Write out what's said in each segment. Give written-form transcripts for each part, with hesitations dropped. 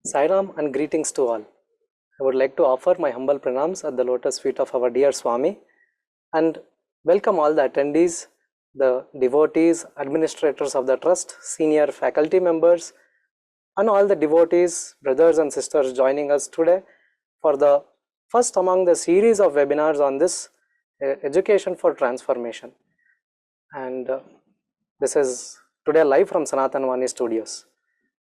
Sairam and greetings to all. I would like to offer my humble pranams at the lotus feet of our dear Swami and welcome all the attendees, the devotees, administrators of the trust, senior faculty members, and all the devotees, brothers and sisters joining us today for the first among the series of webinars on this education for transformation. And this is today live from Sanatan Vani Studios.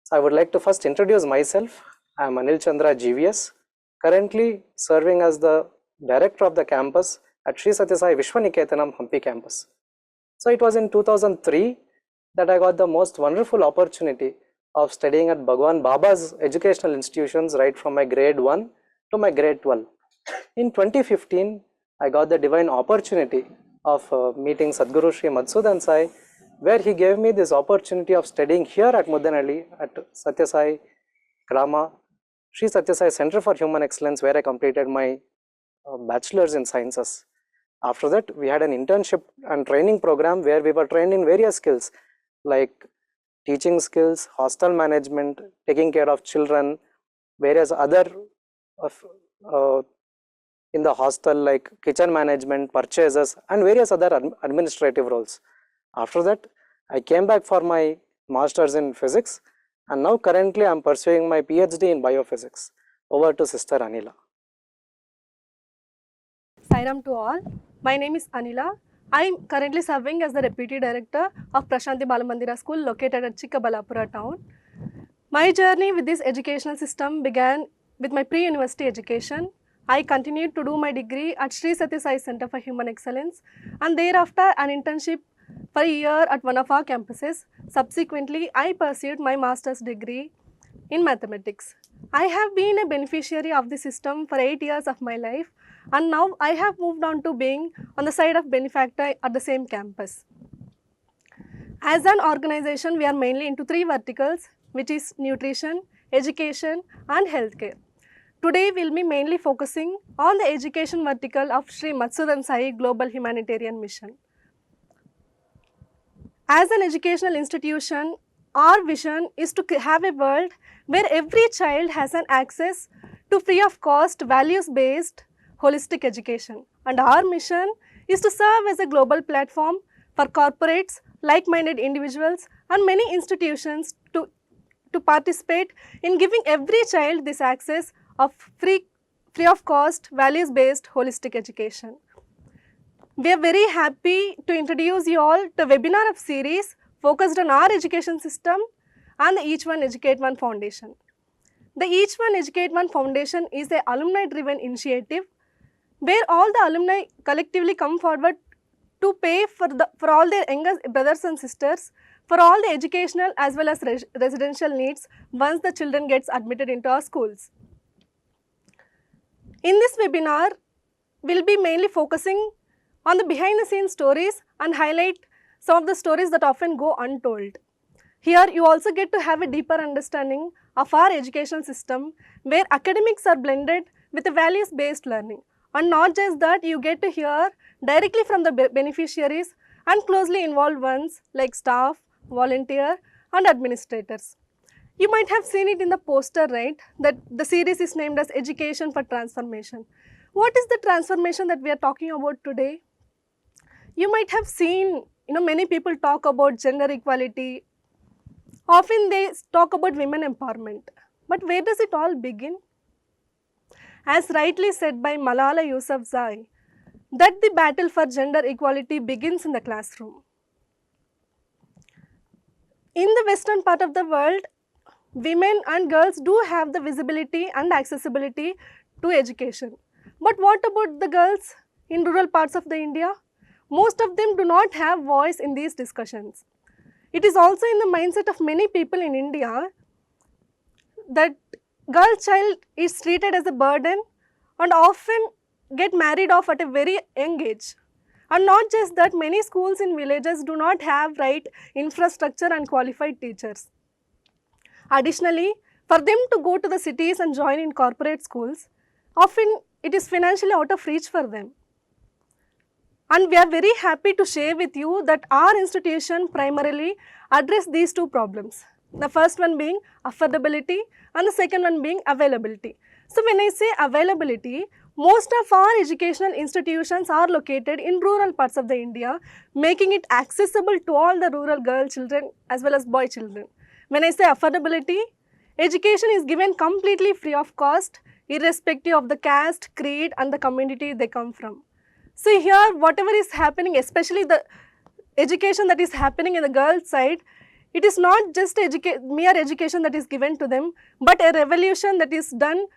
So I would like to first introduce myself. I am Anil Chandra GVS, currently serving as the director of the campus at Sri Satya Sai Vishwaniketanam Hampi campus. So it was in 2003 that I got the most wonderful opportunity of studying at Bhagwan Baba's educational institutions right from my grade 1 to my grade 12. In 2015, I got the divine opportunity of meeting Sadguru Sri Madhusudan Sai, where he gave me this opportunity of studying here at Mudanalli at Satya Sai Grama, Sri Satya Sai Center for Human Excellence, where I completed my bachelor's in sciences. After that, we had an internship and training program where we were trained in various skills like teaching skills, hostel management, taking care of children, various other in the hostel like kitchen management, purchases, and various other administrative roles. After that, I came back for my master's in physics, and now currently I am pursuing my PhD in biophysics. Over to Sister Anila. Sairam to all. My name is Anila. I am currently serving as the Deputy Director of Prashanti Balamandira School located at Chikkabalapura town. My journey with this educational system began with my pre-university education. I continued to do my degree at Sri Satya Sai Center for Human Excellence and thereafter an internship for a year at one of our campuses. Subsequently, I pursued my master's degree in mathematics. I have been a beneficiary of the system for 8 years of my life, and now I have moved on to being on the side of benefactor at the same campus. As an organization, we are mainly into 3 verticals, which is nutrition, education, and healthcare. Today, we will be mainly focusing on the education vertical of Sri Madhusudan Sai Global Humanitarian Mission. As an educational institution, our vision is to have a world where every child has an access to free of cost, values-based, holistic education. And our mission is to serve as a global platform for corporates, like-minded individuals, and many institutions to participate in giving every child this access of free of cost, values-based, holistic education. We are very happy to introduce you all to a webinar of series focused on our education system and the Ep.1 Educate One Foundation. The Ep.1 Educate One Foundation is an alumni-driven initiative where all the alumni collectively come forward to pay for all their younger brothers and sisters for all the educational as well as residential needs once the children gets admitted into our schools. In this webinar, we will be mainly focusing on the behind the scenes stories and highlight some of the stories that often go untold. Here you also get to have a deeper understanding of our education system where academics are blended with a values-based learning. And not just that, you get to hear directly from the beneficiaries and closely involved ones like staff, volunteer and administrators. You might have seen it in the poster, right, that the series is named as Education for Transformation. What is the transformation that we are talking about today? You might have seen, many people talk about gender equality. Often they talk about women empowerment. But where does it all begin? As rightly said by Malala Yousafzai, that the battle for gender equality begins in the classroom. In the western part of the world, women and girls do have the visibility and accessibility to education. But what about the girls in rural parts of the India? Most of them do not have voice in these discussions. It is also in the mindset of many people in India that girl child is treated as a burden and often get married off at a very young age. And not just that, many schools in villages do not have right infrastructure and qualified teachers. Additionally, for them to go to the cities and join in corporate schools, often it is financially out of reach for them. And we are very happy to share with you that our institution primarily address these 2 problems. The first one being affordability and the second one being availability. So when I say availability, most of our educational institutions are located in rural parts of the India, making it accessible to all the rural girl children as well as boy children. When I say affordability, education is given completely free of cost, irrespective of the caste, creed and the community they come from. So here whatever is happening, especially the education that is happening in the girls' side, it is not just mere education that is given to them, but a revolution that is done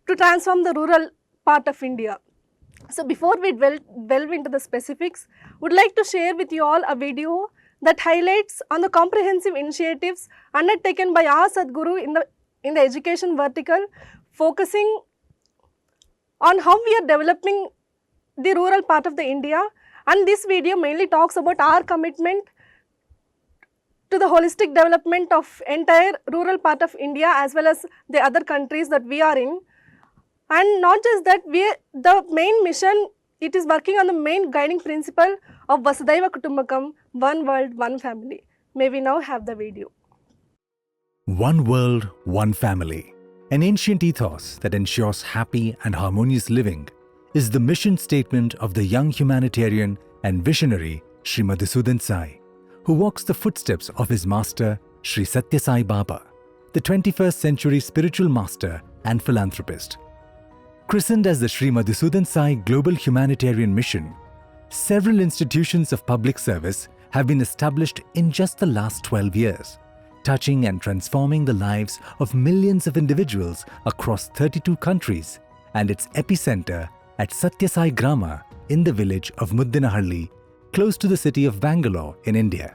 to transform the rural part of India. So before we delve into the specifics, would like to share with you all a video that highlights on the comprehensive initiatives undertaken by our Sadhguru in the education vertical, focusing on how we are developing the rural part of the India. And this video mainly talks about our commitment to the holistic development of entire rural part of India as well as the other countries that we are in. And not just that, the main mission, it is working on the main guiding principle of Vasudhaiva Kutumbakam, one world, one family. May we now have the video. One world, one family. An ancient ethos that ensures happy and harmonious living is the mission statement of the young humanitarian and visionary Sri Madhusudan Sai, who walks the footsteps of his master, Sri Satya Sai Baba, the 21st century spiritual master and philanthropist. Christened as the Sri Madhusudan Sai Global Humanitarian Mission, several institutions of public service have been established in just the last 12 years, touching and transforming the lives of millions of individuals across 32 countries, and its epicenter at Satya Sai Grama in the village of Muddinahalli, close to the city of Bangalore in India.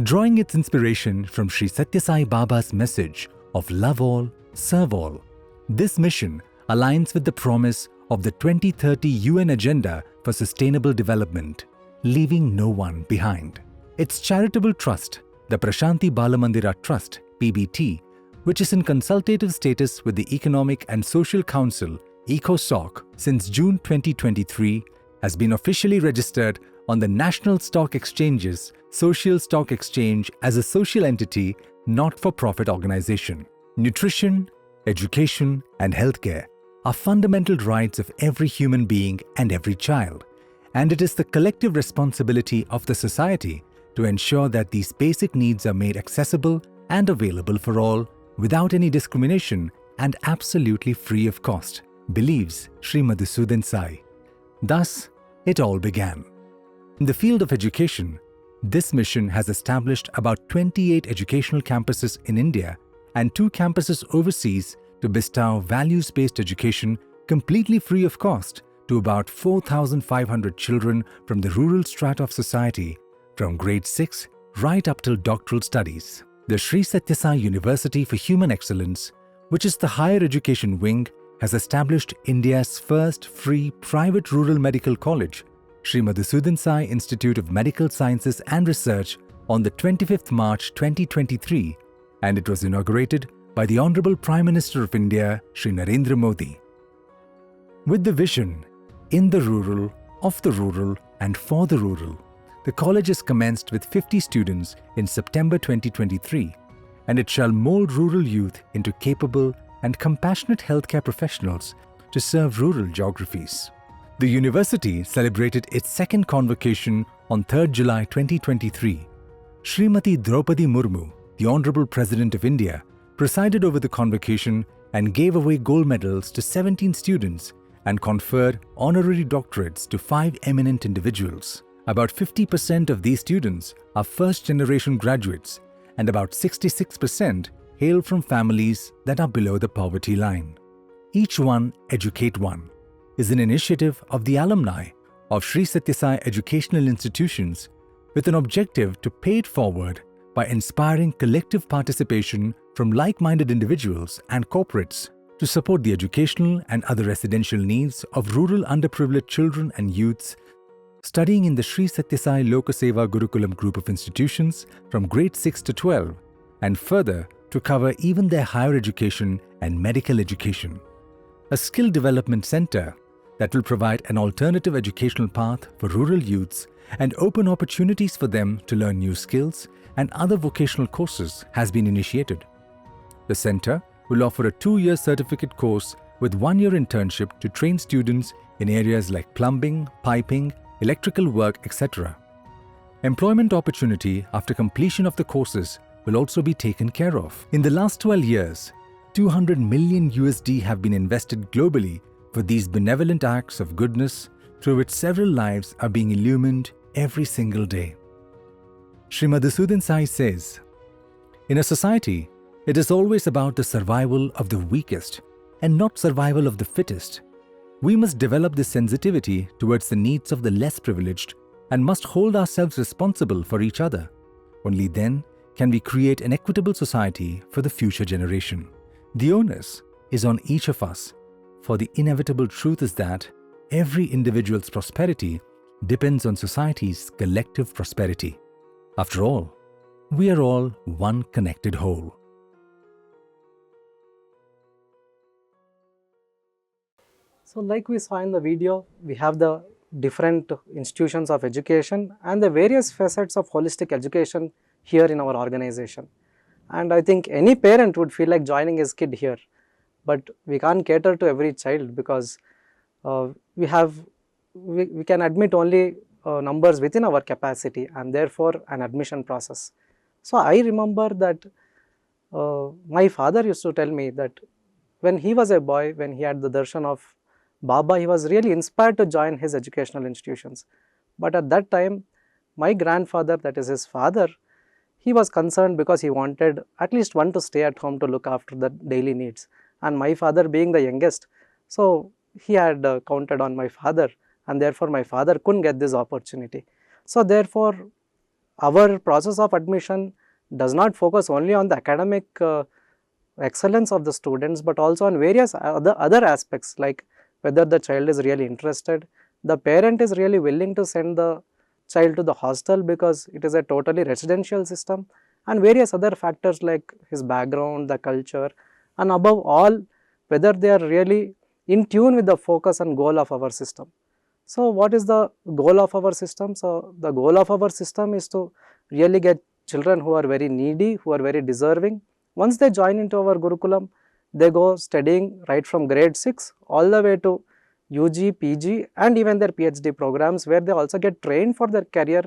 Drawing its inspiration from Sri Satya Sai Baba's message of love all, serve all, this mission aligns with the promise of the 2030 UN Agenda for Sustainable Development, leaving no one behind. Its charitable trust, the Prashanti Balamandira Trust, PBT, which is in consultative status with the Economic and Social Council, ECOSOC, since June 2023, has been officially registered on the National Stock Exchange's Social Stock Exchange as a social entity, not-for-profit organization. Nutrition, education, and healthcare are fundamental rights of every human being and every child, and it is the collective responsibility of the society to ensure that these basic needs are made accessible and available for all without any discrimination and absolutely free of cost, believes Sri Madhusudan Sai. Thus, it all began. In the field of education, this mission has established about 28 educational campuses in India and 2 campuses overseas to bestow values-based education completely free of cost to about 4,500 children from the rural strata of society, from grade 6 right up till doctoral studies. The Sri Satya Sai University for Human Excellence, which is the higher education wing, has established India's first free private rural medical college, Sri Madhusudan Sai Institute of Medical Sciences and Research, on the 25th March 2023, and it was inaugurated by the Honorable Prime Minister of India, Shri Narendra Modi. With the vision, in the rural, of the rural, and for the rural, the college has commenced with 50 students in September 2023, and it shall mold rural youth into capable and compassionate healthcare professionals to serve rural geographies. The university celebrated its second convocation on 3rd July 2023. Srimati Draupadi Murmu, the Honorable President of India, presided over the convocation and gave away gold medals to 17 students and conferred honorary doctorates to 5 eminent individuals. About 50% of these students are first-generation graduates, and about 66% hail from families that are below the poverty line. Each One, Educate One is an initiative of the alumni of Sri Satya Sai educational institutions with an objective to pay it forward by inspiring collective participation from like-minded individuals and corporates to support the educational and other residential needs of rural underprivileged children and youths studying in the Sri Satya Sai Loka Seva Gurukulam group of institutions from grade 6 to 12, and further to cover even their higher education and medical education. A skill development center that will provide an alternative educational path for rural youths and open opportunities for them to learn new skills and other vocational courses has been initiated. The center will offer a 2-year certificate course with 1-year internship to train students in areas like plumbing, piping, electrical work, etc. Employment opportunity after completion of the courses will also be taken care of. In the last 12 years, 200 million USD have been invested globally for these benevolent acts of goodness through which several lives are being illumined every single day. Sri Madhusudan Sai says, "In a society, it is always about the survival of the weakest and not survival of the fittest. We must develop this sensitivity towards the needs of the less privileged and must hold ourselves responsible for each other. Only then can we create an equitable society for the future generation. The onus is on each of us, for the inevitable truth is that every individual's prosperity depends on society's collective prosperity. After all, we are all one connected whole." So like we saw in the video, we have the different institutions of education and the various facets of holistic education here in our organization. And I think any parent would feel like joining his kid here, but we can't cater to every child because we can admit only numbers within our capacity and therefore an admission process. So I remember that my father used to tell me that when he was a boy, when he had the darshan of Baba, he was really inspired to join his educational institutions. But at that time, my grandfather, that is his father, he was concerned because he wanted at least one to stay at home to look after the daily needs. And my father being the youngest, so he had counted on my father, and therefore my father couldn't get this opportunity. So therefore, our process of admission does not focus only on the academic excellence of the students, but also on various other aspects like whether the child is really interested, the parent is really willing to send the child to the hostel because it is a totally residential system, and various other factors like his background, the culture, and above all whether they are really in tune with the focus and goal of our system. So what is the goal of our system? So the goal of our system is to really get children who are very needy, who are very deserving. Once they join into our Gurukulam, they go studying right from grade 6 all the way to UG, PG and even their PhD programs, where they also get trained for their career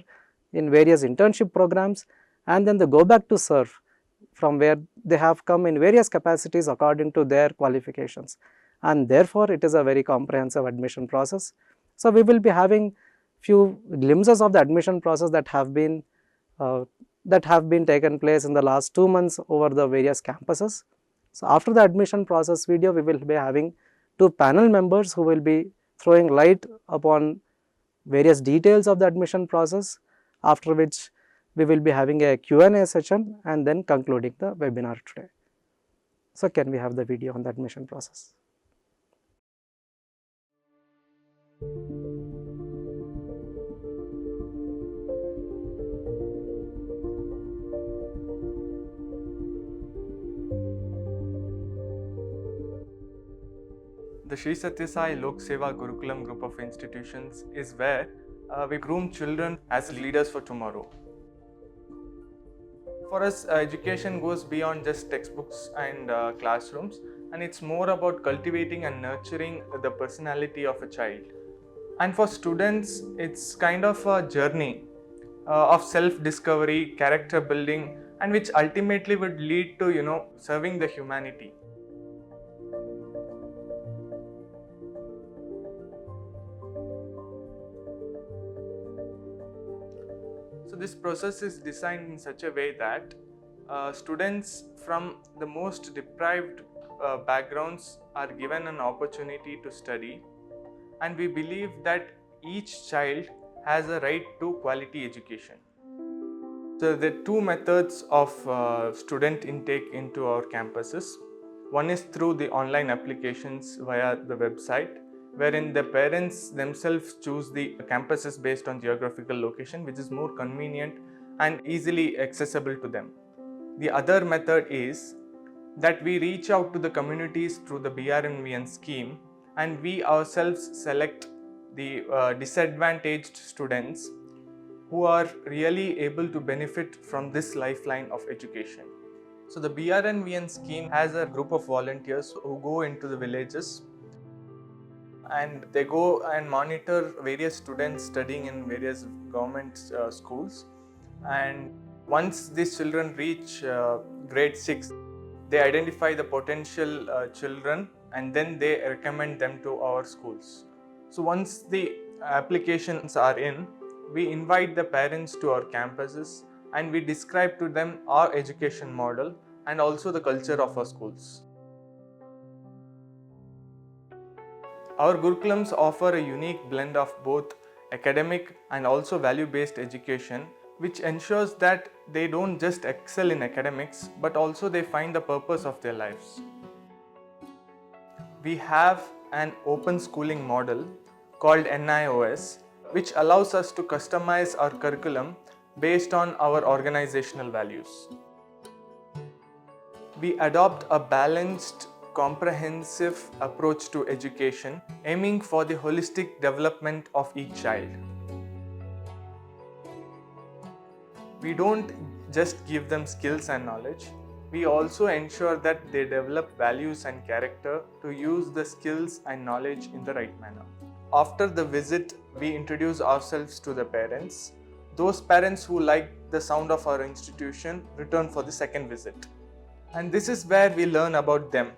in various internship programs, and then they go back to serve from where they have come in various capacities according to their qualifications, and therefore it is a very comprehensive admission process. So we will be having few glimpses of the admission process that have been taken place in the last 2 months over the various campuses. So after the admission process video, we will be having 2 panel members who will be throwing light upon various details of the admission process, after which we will be having a Q&A session and then concluding the webinar today. So can we have the video on the admission process? The Sri Satya Sai Lok Seva Gurukulam group of institutions is where we groom children as leaders for tomorrow. For us, education goes beyond just textbooks and classrooms, and it's more about cultivating and nurturing the personality of a child. And for students, it's kind of a journey of self-discovery, character building, and which ultimately would lead to, serving the humanity. So this process is designed in such a way that students from the most deprived backgrounds are given an opportunity to study, and we believe that each child has a right to quality education. So there are 2 methods of student intake into our campuses. One is through the online applications via the website, wherein the parents themselves choose the campuses based on geographical location, which is more convenient and easily accessible to them. The other method is that we reach out to the communities through the BRNVN scheme, and we ourselves select the disadvantaged students who are really able to benefit from this lifeline of education. So the BRNVN scheme has a group of volunteers who go into the villages and they go and monitor various students studying in various government schools. And once these children reach grade 6, they identify the potential children and then they recommend them to our schools. So once the applications are in, we invite the parents to our campuses and we describe to them our education model and also the culture of our schools. Our Gurukulams offer a unique blend of both academic and also value-based education, which ensures that they don't just excel in academics but also they find the purpose of their lives. We have an open schooling model called NIOS, which allows us to customize our curriculum based on our organizational values. We adopt a balanced, comprehensive approach to education, aiming for the holistic development of each child. We don't just give them skills and knowledge, we also ensure that they develop values and character to use the skills and knowledge in the right manner. After the visit, we introduce ourselves to the parents. Those parents who like the sound of our institution return for the second visit. And this is where we learn about them,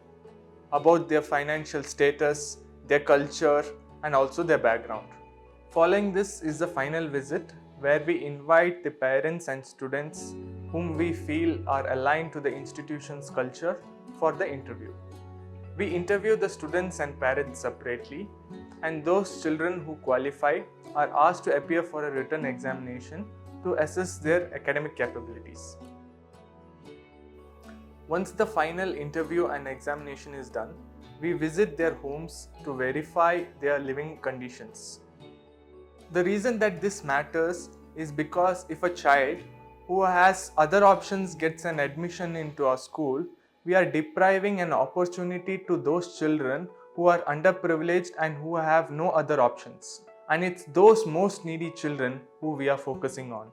about their financial status, their culture, and also their background. Following this is the final visit, where we invite the parents and students whom we feel are aligned to the institution's culture for the interview. We interview the students and parents separately, and those children who qualify are asked to appear for a written examination to assess their academic capabilities. Once the final interview and examination is done, we visit their homes to verify their living conditions. The reason that this matters is because if a child who has other options gets an admission into our school, we are depriving an opportunity to those children who are underprivileged and who have no other options. And it's those most needy children who we are focusing on.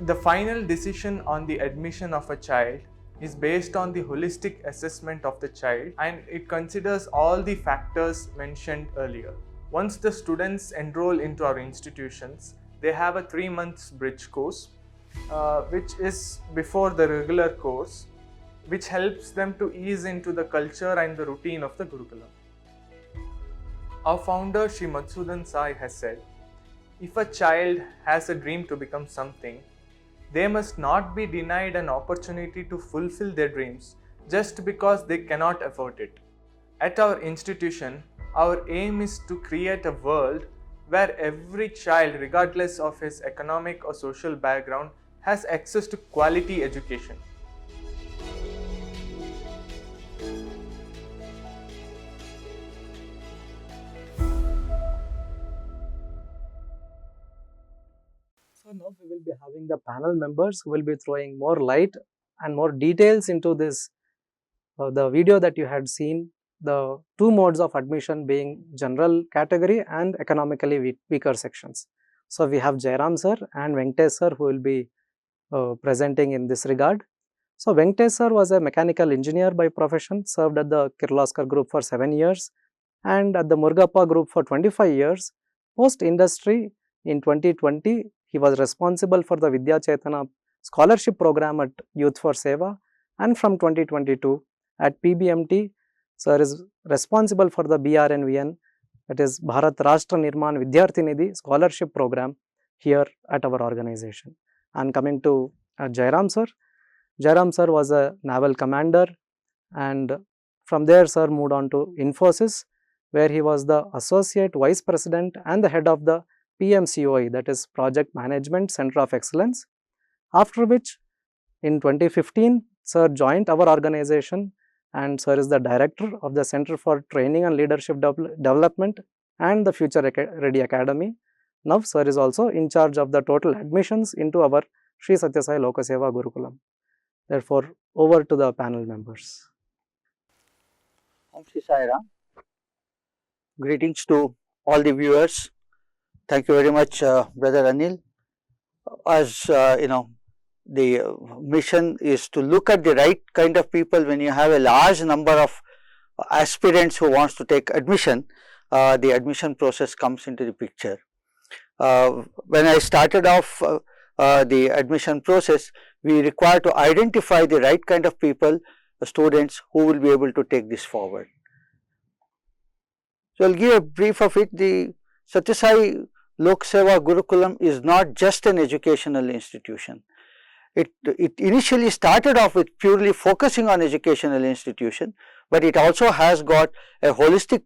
The final decision on the admission of a child is based on the holistic assessment of the child, and it considers all the factors mentioned earlier. Once the students enroll into our institutions, they have a 3 months bridge course, which is before the regular course, which helps them to ease into the culture and the routine of the Gurukulam. Our founder Sri Madhusudan Sai has said, if a child has a dream to become something, they must not be denied an opportunity to fulfill their dreams just because they cannot afford it. At our institution, our aim is to create a world where every child, regardless of his economic or social background, has access to quality education. So now we will be having the panel members who will be throwing more light and more details into this, the video that you had seen, the two modes of admission being general category and economically weaker sections. So we have Jairam sir and Venkatesh sir who will be presenting in this regard. So Venkatesh sir was a mechanical engineer by profession, served at the Kirloskar group for 7 years and at the Murgappa group for 25 years. Post industry in 2020, he was responsible for the Vidya Chetana scholarship program at Youth for Seva, and from 2022 at PBMT, sir is responsible for the BRNVN, that is Bharat Rashtra Nirman Vidyarthi Nidhi scholarship program here at our organization. And coming to Jairam sir was a naval commander, and from there sir moved on to Infosys, where he was the associate vice president and the head of the PMCOE, that is Project Management Center of Excellence. After which in 2015 sir joined our organization, and sir is the director of the Center for Training and Leadership Development and the Future Ready Academy. Now sir is also in charge of the total admissions into our Sri Satya Sai Loka Seva Gurukulam. Therefore, over to the panel members. Om Shri Sai Ram. Greetings to all the viewers Thank you very much, Brother Anil. As the mission is to look at the right kind of people. When you have a large number of aspirants who wants to take admission, the admission process comes into the picture. When I started off the admission process, we require to identify the right kind of people, students who will be able to take this forward. So, I will give a brief of it. The Satya Lok Seva Gurukulam is not just an educational institution. It initially started off with purely focusing on educational institution, but it also has got a holistic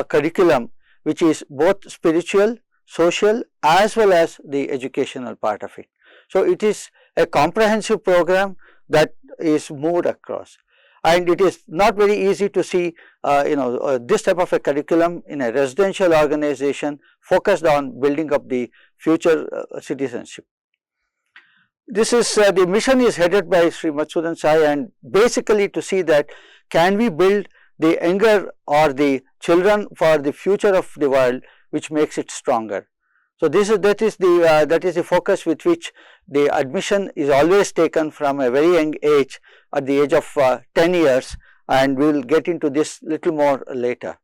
curriculum which is both spiritual, social as well as the educational part of it. So, it is a comprehensive program that is moved across, and it is not very easy to see this type of a curriculum in a residential organization focused on building up the future citizenship. This is the mission is headed by Sri Madhusudan Sai, and basically to see that can we build the younger or the children for the future of the world, which makes it stronger. So, that is the focus with which the admission is always taken from a very young age, at the age of 10 years, and we will get into this little more later.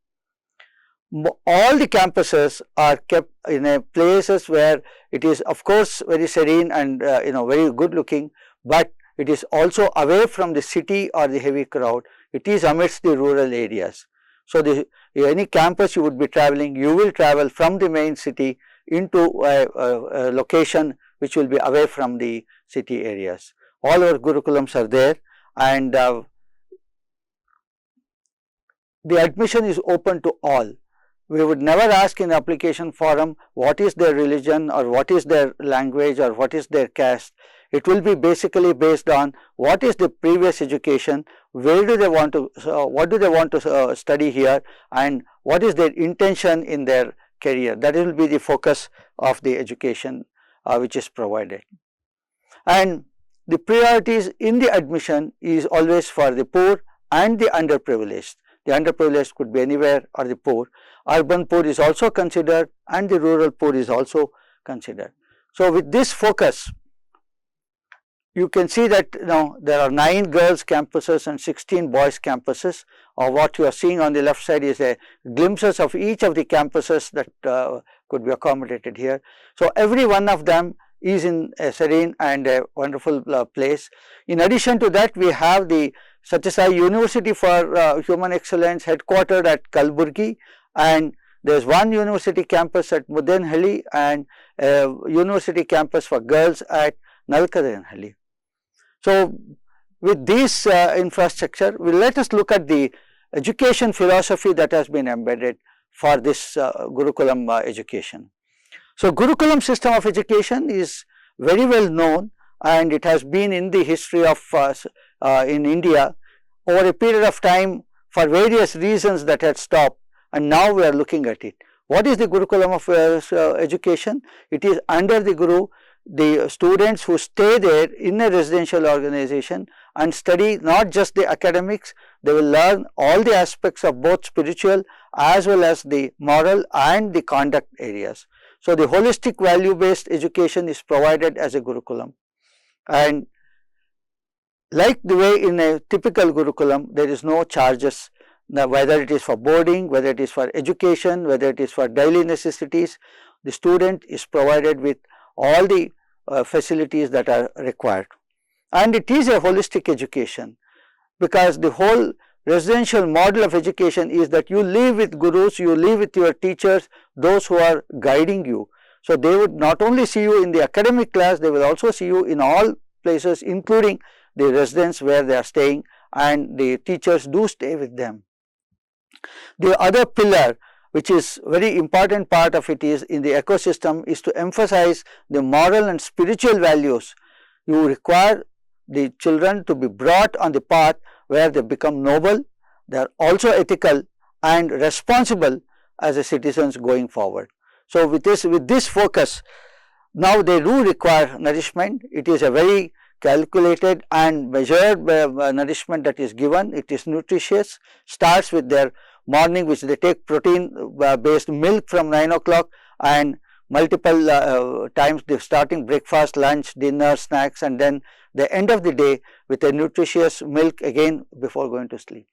All the campuses are kept in a places where it is of course very serene and very good looking, but it is also away from the city or the heavy crowd. It is amidst the rural areas. So, any campus you would be traveling, you will travel from the main city into a location which will be away from the city areas. All our Gurukulams are there, and the admission is open to all. We would never ask in application form what is their religion or what is their language or what is their caste. It will be basically based on what is the previous education, where do they want to, what do they want to study here, and what is their intention in their career. That will be the focus of the education which is provided. And the priorities in the admission is always for the poor and the underprivileged. The underprivileged could be anywhere, or the poor. Urban poor is also considered, and the rural poor is also considered. So, with this focus, you can see that there are 9 girls campuses and 16 boys campuses. What you are seeing on the left side is a glimpses of each of the campuses that could be accommodated here. So, every one of them is in a serene and a wonderful place. In addition to that, we have the Satya Sai University for Human Excellence headquartered at Kalburgi, and there is one university campus at Mudenhalli and a university campus for girls at Nalkadenhalli. So, with this infrastructure, let us look at the education philosophy that has been embedded for this Gurukulam education. So, Gurukulam system of education is very well known, and it has been in the history of in India over a period of time for various reasons that had stopped, and now we are looking at it. What is the Gurukulam of education? It is under the Guru, the students who stay there in a residential organization and study not just the academics, they will learn all the aspects of both spiritual as well as the moral and the conduct areas. So, the holistic value based education is provided as a Gurukulam, and like the way in a typical Gurukulam, there is no charges. Now, whether it is for boarding, whether it is for education, whether it is for daily necessities, the student is provided with all the facilities that are required. And it is a holistic education, because the whole residential model of education is that you live with gurus, you live with your teachers, those who are guiding you. So, they would not only see you in the academic class, they will also see you in all places, including the residence where they are staying, and the teachers do stay with them. The other pillar, which is very important part of it, is in the ecosystem, is to emphasize the moral and spiritual values. You require the children to be brought on the path where they become noble, they are also ethical and responsible as a citizens going forward. So, with this focus, now they do require nourishment. It is a very calculated and measured nourishment that is given. It is nutritious, starts with their morning, which they take protein based milk from 9 o'clock, and multiple times, the starting breakfast, lunch, dinner, snacks, and then the end of the day with a nutritious milk again before going to sleep.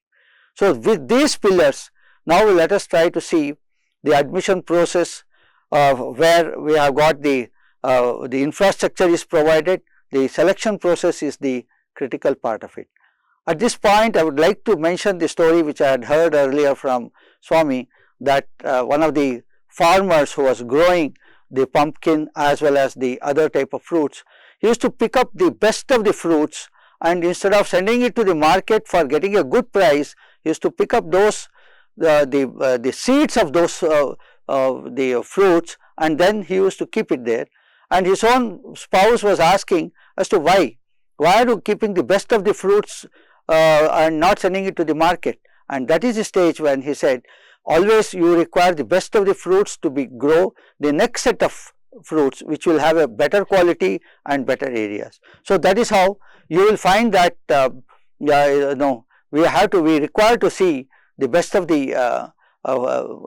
So with these pillars, now let us try to see the admission process where we have got the infrastructure is provided, the selection process is the critical part of it. At this point, I would like to mention the story which I had heard earlier from Swami, that one of the farmers who was growing the pumpkin as well as the other type of fruits, he used to pick up the best of the fruits, and instead of sending it to the market for getting a good price, he used to pick up those the seeds of those the fruits, and then he used to keep it there. And his own spouse was asking as to why are you keeping the best of the fruits and not sending it to the market? And that is the stage when he said, always you require the best of the fruits to grow the next set of fruits which will have a better quality and better areas. So that is how you will find that we require to see the best of the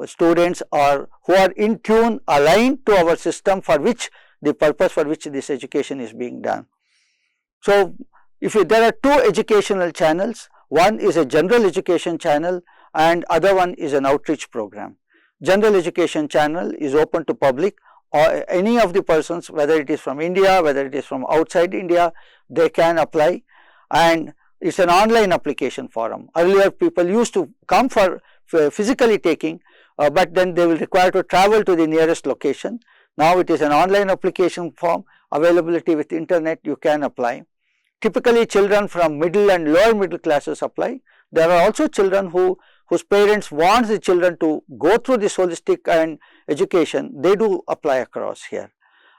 students or who are in tune, aligned to our system, for which the purpose for which this education is being done. So if there are two educational channels, one is a general education channel and other one is an outreach program. General education channel is open to public or any of the persons, whether it is from India, whether it is from outside India, they can apply, and it's an online application forum. Earlier people used to come for physically taking, but then they will require to travel to the nearest location. Now it is an online application form, availability with internet, you can apply. Typically children from middle and lower middle classes apply. There are also children whose parents want the children to go through this holistic and education, they do apply across here.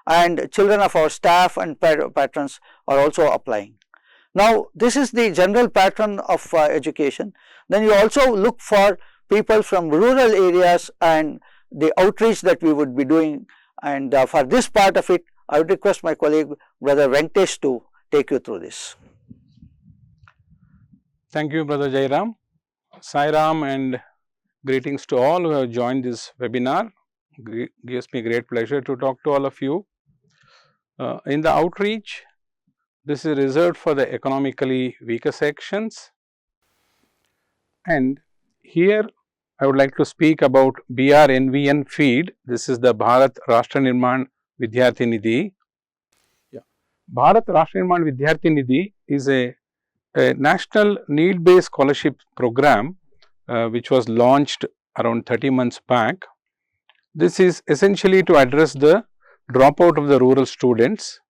And children of our staff and patrons are also applying. Now this is the general pattern of education. Then you also look for people from rural areas and the outreach that we would be doing, and for this part of it I would request my colleague Brother Venkatesh to take you through this. Thank you, Brother Jairam. Sai Ram, and greetings to all who have joined this webinar. Gives me great pleasure to talk to all of you. In the outreach, this is reserved for the economically weaker sections, and here I would like to speak about BRNVN feed. This is the Bharat Rashtra Nirman Vidyarthi Nidhi. Bharat Rashtra Nirman Vidyarthi Nidhi is a national need-based scholarship program which was launched around 30 months back. This is essentially to address the dropout of the rural students,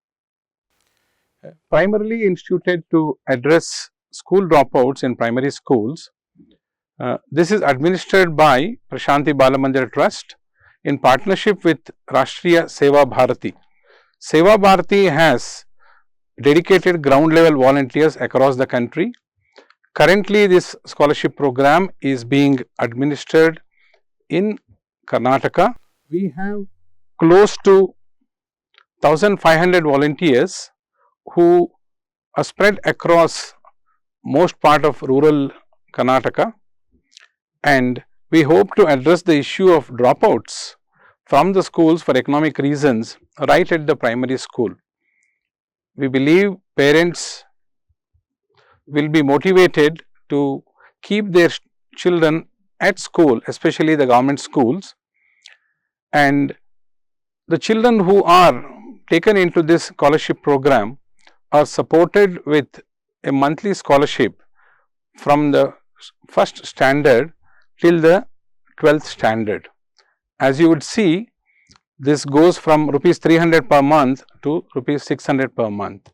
primarily instituted to address school dropouts in primary schools. This is administered by Prashanti Balamandir Trust in partnership with Rashtriya Seva Bharati. Seva Bharati has dedicated ground level volunteers across the country. Currently, this scholarship program is being administered in Karnataka. We have close to 1,500 volunteers who are spread across most part of rural Karnataka, and we hope to address the issue of dropouts from the schools for economic reasons right at the primary school. We believe parents will be motivated to keep their children at school, especially the government schools, and the children who are taken into this scholarship program are supported with a monthly scholarship from the first standard till the 12th standard. As you would see, this goes from rupees 300 per month to rupees 600 per month.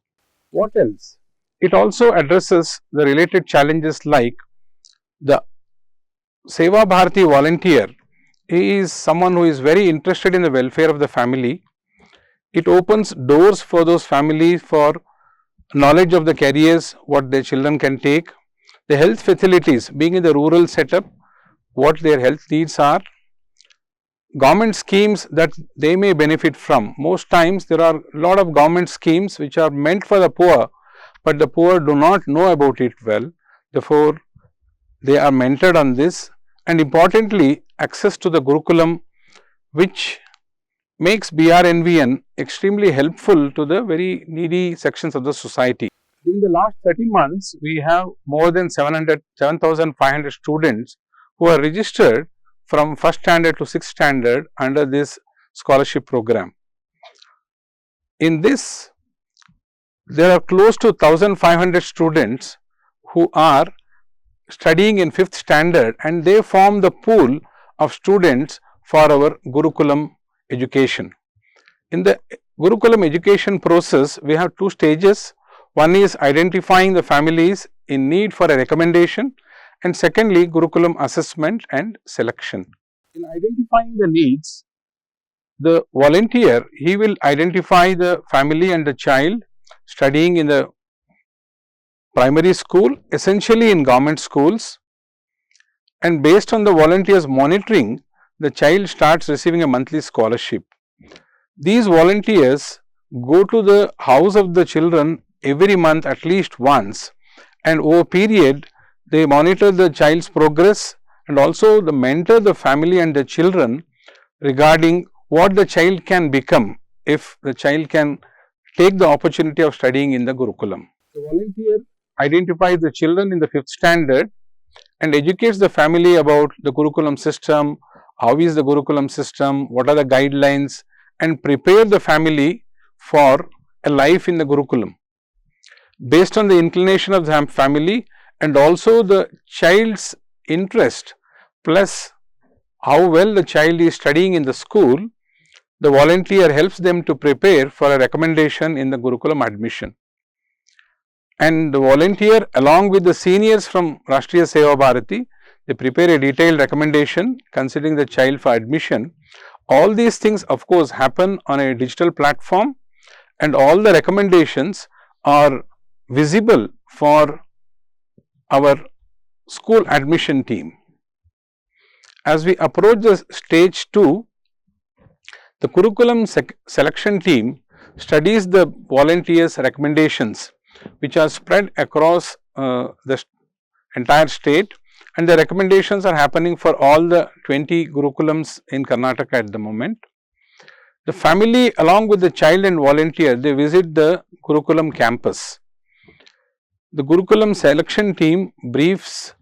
What else? It also addresses the related challenges like the Seva Bharati volunteer. He is someone who is very interested in the welfare of the family. It opens doors for those families for knowledge of the careers, what their children can take, the health facilities, being in the rural setup, what their health needs are, government schemes that they may benefit from. Most times there are a lot of government schemes which are meant for the poor, but the poor do not know about it well. Therefore, they are mentored on this, and importantly access to the Gurukulam, which makes BRNVN extremely helpful to the very needy sections of the society. In the last 30 months, we have more than 7,500 students who are registered from 1st standard to 6th standard under this scholarship program. In this, there are close to 1,500 students who are studying in 5th standard, and they form the pool of students for our Gurukulam education. In the Gurukulam education process, we have two stages. One is identifying the families in need for a recommendation, and secondly, Gurukulam assessment and selection. In identifying the needs, the volunteer, he will identify the family and the child studying in the primary school, essentially in government schools, and based on the volunteer's monitoring, the child starts receiving a monthly scholarship. These volunteers go to the house of the children every month at least once, and over a period they monitor the child's progress and also the mentor the family and the children regarding what the child can become if the child can take the opportunity of studying in the Gurukulam. The volunteer identifies the children in the 5th standard and educates the family about the Gurukulam system, how is the Gurukulam system, what are the guidelines, and prepare the family for a life in the Gurukulam. Based on the inclination of the family and also the child's interest plus how well the child is studying in the school, the volunteer helps them to prepare for a recommendation in the Gurukulam admission. And the volunteer along with the seniors from Rashtriya Seva Bharati, they prepare a detailed recommendation considering the child for admission. All these things of course happen on a digital platform, and all the recommendations are visible for our school admission team. As we approach the stage 2, the Gurukulam selection team studies the volunteers' recommendations, which are spread across the entire state, and the recommendations are happening for all the 20 Gurukulams in Karnataka at the moment. The family along with the child and volunteer, they visit the Gurukulam campus. The Gurukulam selection team briefs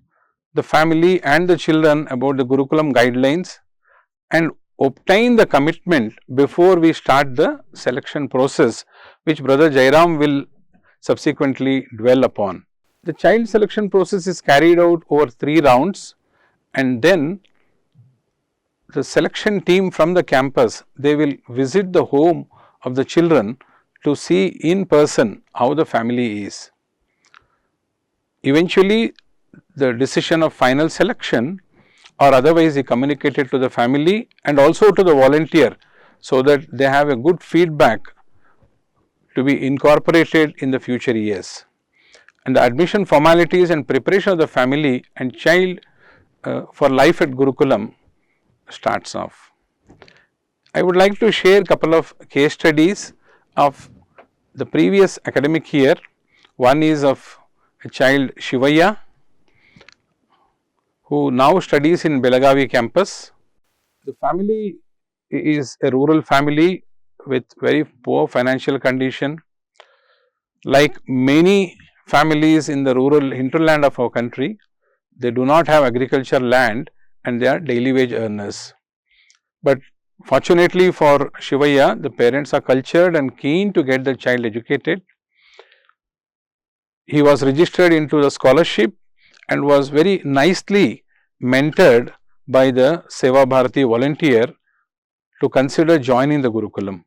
the family and the children about the Gurukulam guidelines and obtain the commitment before we start the selection process, which Brother Jairam will subsequently dwell upon. The child selection process is carried out over 3 rounds, and then the selection team from the campus, they will visit the home of the children to see in person how the family is. Eventually, the decision of final selection or otherwise is communicated to the family and also to the volunteer, so that they have a good feedback to be incorporated in the future years. And the admission formalities and preparation of the family and child for life at Gurukulam starts off. I would like to share a couple of case studies of the previous academic year. One is of a child Shivaya, who now studies in Belagavi campus. The family is a rural family with very poor financial condition. Like many families in the rural hinterland of our country, they do not have agricultural land and they are daily wage earners. But fortunately for Shivaya, the parents are cultured and keen to get the child educated. He was registered into the scholarship and was very nicely mentored by the Seva Bharati volunteer to consider joining the Gurukulam.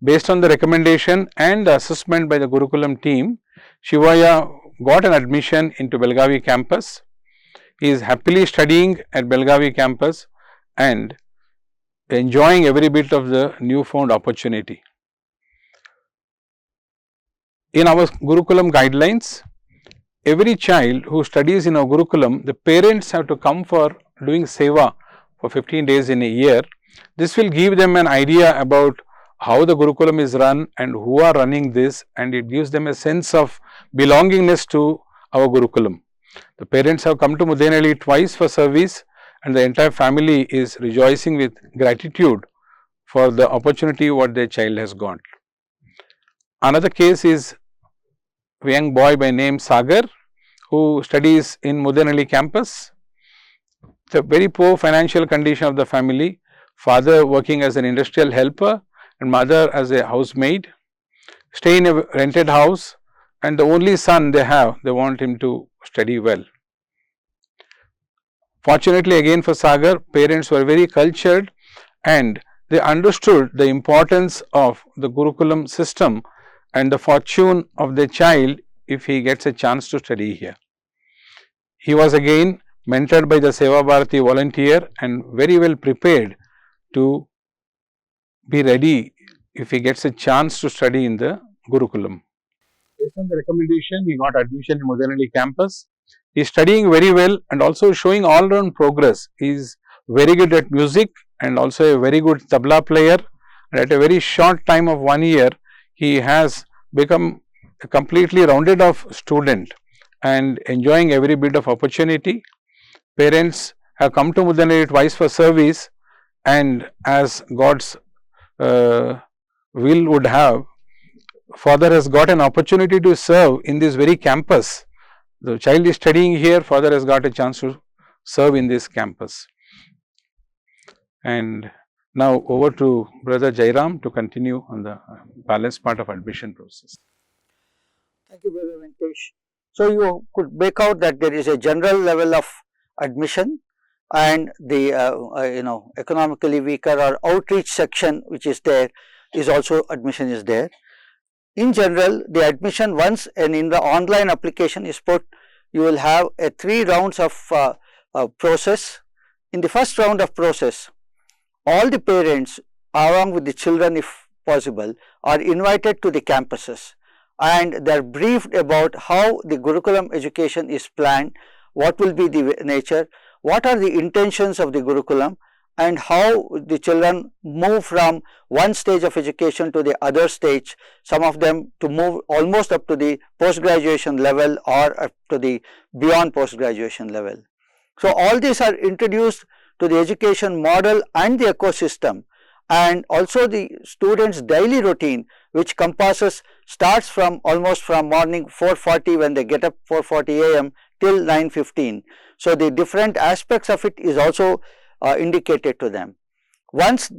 Based on the recommendation and the assessment by the Gurukulam team, Shivaya got an admission into Belagavi campus. He is happily studying at Belagavi campus and enjoying every bit of the newfound opportunity. In our Gurukulam guidelines, every child who studies in our Gurukulam, the parents have to come for doing Seva for 15 days in a year. This will give them an idea about how the Gurukulam is run and who are running this, and it gives them a sense of belongingness to our Gurukulam. The parents have come to Mudenali twice for service, and the entire family is rejoicing with gratitude for the opportunity what their child has got. Another case is a young boy by name Sagar, who studies in Mudanali campus. The very poor financial condition of the family, father working as an industrial helper and mother as a housemaid, stay in a rented house, and the only son they have, they want him to study well. Fortunately again for Sagar, parents were very cultured and they understood the importance of the Gurukulam system and the fortune of the child if he gets a chance to study here. He was again mentored by the Seva Bharati volunteer and very well prepared to be ready if he gets a chance to study in the Gurukulam. Based on the recommendation, he got admission in Mudanali campus. He is studying very well and also showing all round progress. He is very good at music and also a very good tabla player. And at a very short time of 1 year, he has become a completely rounded off student and enjoying every bit of opportunity. Parents have come to Mudanali twice for service, and as God's will would have, father has got an opportunity to serve in this very campus. The child is studying here, father has got a chance to serve in this campus. And now over to Brother Jairam to continue on the balance part of admission process. Thank you, Brother Venkatesh. So you could make out that there is a general level of admission, and the economically weaker or outreach section which is there is also admission is there. In general, the admission once and in the online application is put, you will have a 3 rounds of process. In the first round of process, all the parents along with the children if possible are invited to the campuses, and they are briefed about how the Gurukulam education is planned, what will be the nature, what are the intentions of the Gurukulam, and how the children move from one stage of education to the other stage, some of them to move almost up to the post-graduation level or up to the beyond post-graduation level. So all these are introduced to the education model and the ecosystem, and also the students' daily routine, which starts from almost from morning 4:40 when they get up 4:40 a.m. till 9:15. So the different aspects of it is also indicated to them. Once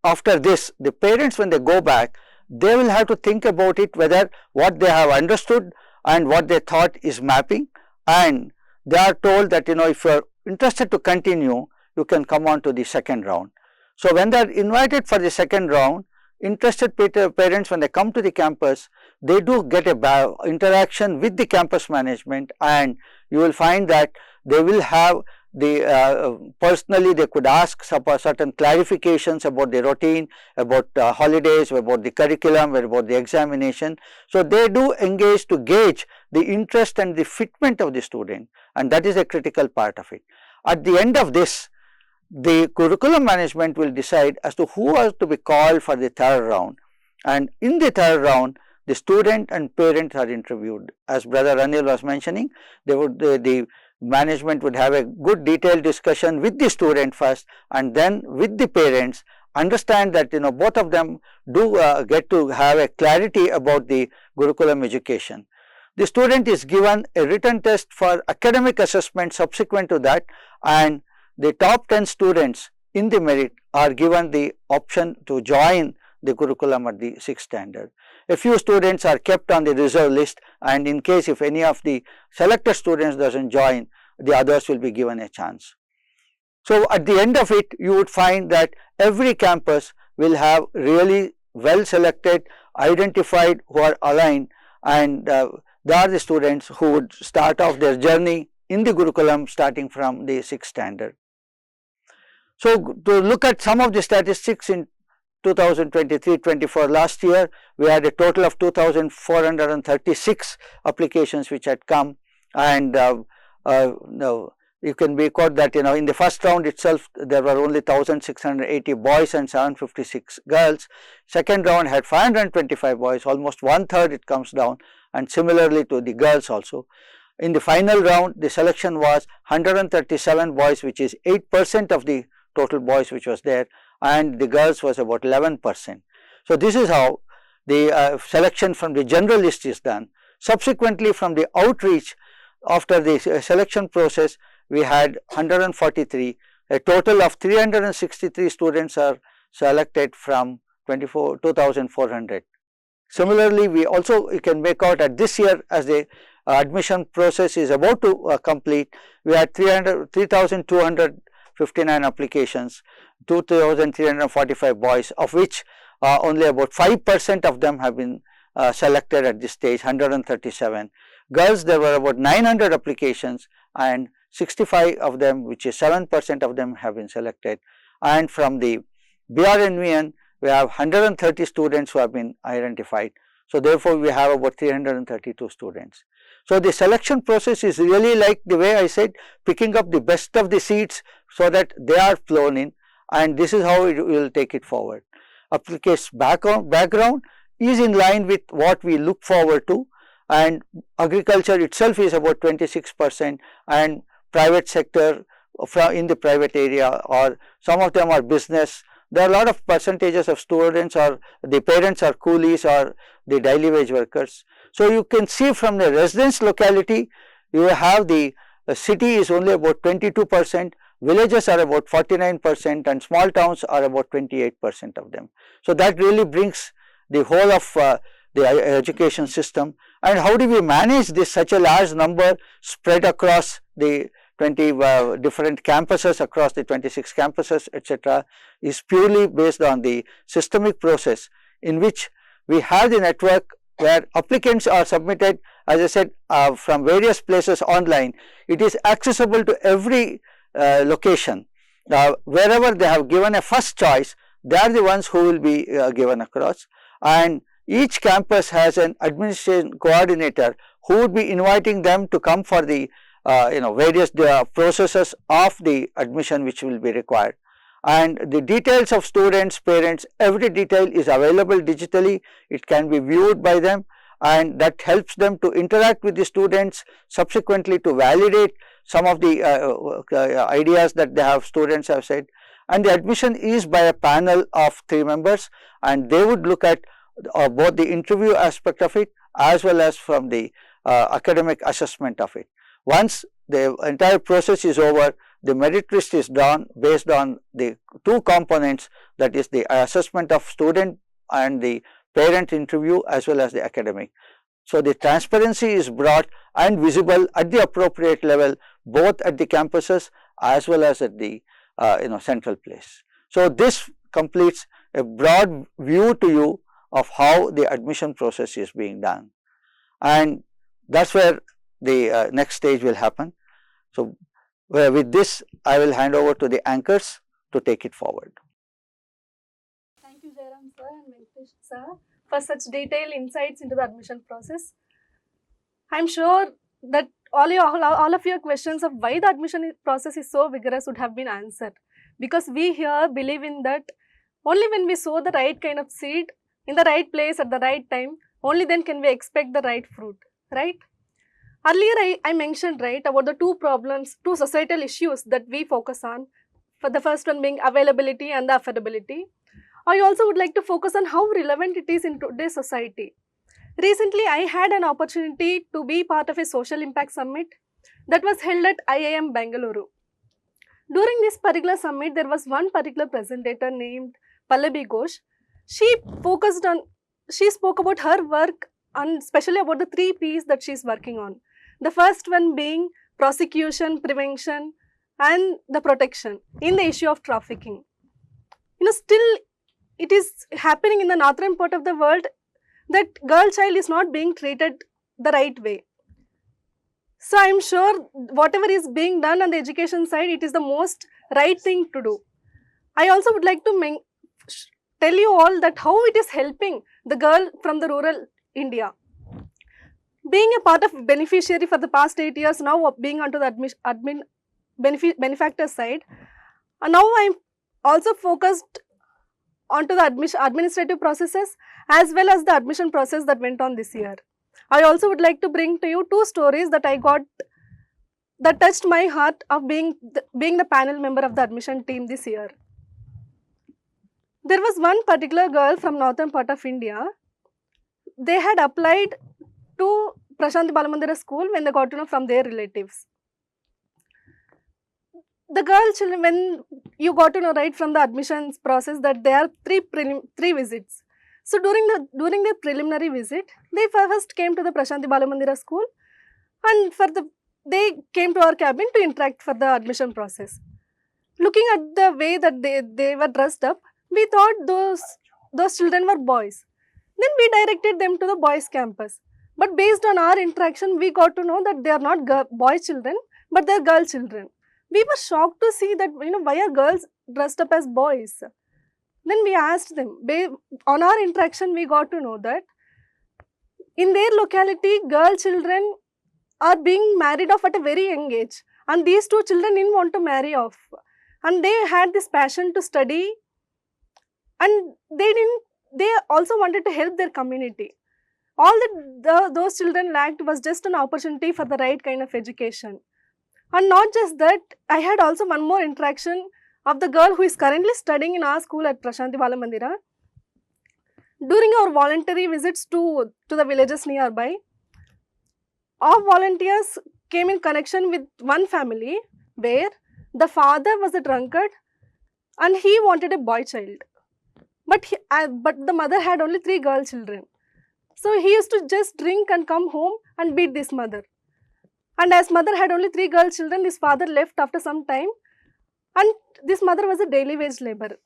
after this, the parents when they go back, they will have to think about it, whether what they have understood and what they thought is mapping, and they are told that if you are interested to continue, you can come on to the second round. So when they are invited for the second round, interested parents when they come to the campus, they do get a interaction with the campus management, and you will find that they will have the personally they could ask certain clarifications about the routine, about holidays, about the curriculum, about the examination. So they do engage to gauge the interest and the fitment of the student, and that is a critical part of it. At the end of this, the curriculum management will decide as to who are to be called for the third round, and in the third round the student and parents are interviewed. As Brother Anil was mentioning, the management would have a good detailed discussion with the student first, and then with the parents, understand that both of them do get to have a clarity about the Gurukulam education. The student is given a written test for academic assessment subsequent to that, and the top 10 students in the merit are given the option to join the Gurukulam at the 6th standard. A few students are kept on the reserve list, and in case if any of the selected students doesn't join, the others will be given a chance. So at the end of it, you would find that every campus will have really well selected, identified, who are aligned, and they are the students who would start off their journey in the Gurukulam starting from the 6th standard. So to look at some of the statistics in 2023-24, last year we had a total of 2,436 applications which had come, and you can be caught that in the first round itself there were only 1,680 boys and 756 girls. Second round had 525 boys, almost 1/3 it comes down, and similarly to the girls also. In the final round, the selection was 137 boys, which is 8% of the total boys which was there, and the girls was about 11%. So this is how the selection from the general list is done. Subsequently, from the outreach, after the selection process, we had 143. A total of 363 students are selected from 2,400. Similarly, we also, you can make out at this year, as the admission process is about to complete, we had 3,259 applications, 2,345 boys, of which only about 5% of them have been selected at this stage, 137. Girls, there were about 900 applications, and 65 of them, which is 7% of them, have been selected. And from the BRNVN, we have 130 students who have been identified. So therefore, we have about 332 students. So the selection process is really like the way I said, picking up the best of the seeds so that they are flown in, and this is how we will take it forward. Application background is in line with what we look forward to, and agriculture itself is about 26%, and private sector in the private area, or some of them are business. There are a lot of percentages of students, or the parents are coolies or the daily wage workers. So you can see from the residence locality, you have the city is only about 22%, villages are about 49%, and small towns are about 28% of them. So that really brings the whole of the education system. And how do we manage this such a large number spread across the 20 different campuses, across the 26 campuses, etc., is purely based on the systemic process in which we have the network where applicants are submitted, as I said, from various places online. It is accessible to every location. Wherever they have given a first choice, they are the ones who will be given across, and each campus has an administration coordinator who would be inviting them to come for the various processes of the admission which will be required. And the details of students, parents, every detail is available digitally. It can be viewed by them, and that helps them to interact with the students, subsequently to validate some of the ideas that they have, students have said. And the admission is by a panel of 3 members, and they would look at both the interview aspect of it as well as from the academic assessment of it. Once the entire process is over, the merit list is done based on the 2 components, that is the assessment of student and the parent interview as well as the academic. So the transparency is brought and visible at the appropriate level, both at the campuses as well as at the central place. So this completes a broad view to you of how the admission process is being done, and that's where the next stage will happen. So with this, I will hand over to the anchors to take it forward. Thank you, Jairam sir and Venkatesh sir, for such detailed insights into the admission process. I'm sure that all of your questions of why the admission process is so vigorous would have been answered, because we here believe in that only when we sow the right kind of seed in the right place at the right time, only then can we expect the right fruit, right? Earlier I mentioned, right, about the 2 societal issues that we focus on, for the first one being availability and the affordability. I also would like to focus on how relevant it is in today's society. Recently, I had an opportunity to be part of a social impact summit that was held at IIM Bengaluru. During this particular summit, there was one particular presenter named Pallavi Ghosh. She spoke about her work, and especially about the 3 P's that she is working on. The first one being prosecution, prevention, and the protection in the issue of trafficking. Still it is happening in the northern part of the world that girl child is not being treated the right way. So I am sure whatever is being done on the education side, it is the most right thing to do. I also would like to tell you all that how it is helping the girl from the rural India. Being a part of beneficiary for the past 8 years, now being onto the benefactor side, and now I am also focused onto the administrative processes as well as the admission process that went on this year. I also would like to bring to you two stories that I got that touched my heart of being the panel member of the admission team this year. There was one particular girl from northern part of India. They had applied to Prashanti Balamandira school when they got to know from their relatives. The girl children, when you got to know right from the admissions process that there are three visits. So during the preliminary visit, they first came to the Prashanti Balamandira school, and they came to our cabin to interact for the admission process. Looking at the way that they were dressed up, we thought those children were boys. Then we directed them to the boys' campus. But based on our interaction, we got to know that they are not boy children, but they are girl children. We were shocked to see that, why are girls dressed up as boys? Then we asked them. On our interaction, we got to know that in their locality, girl children are being married off at a very young age. And these two children didn't want to marry off. And they had this passion to study. And they also wanted to help their community. All that those children lacked was just an opportunity for the right kind of education. And not just that, I had also one more interaction of the girl who is currently studying in our school at Prashanti Balamandira. During our voluntary visits to the villages nearby, our volunteers came in connection with one family where the father was a drunkard and he wanted a boy child. But the mother had only 3 girl children. So he used to just drink and come home and beat this mother. And as mother had only 3 girl children, this father left after some time, and this mother was a daily wage laborer.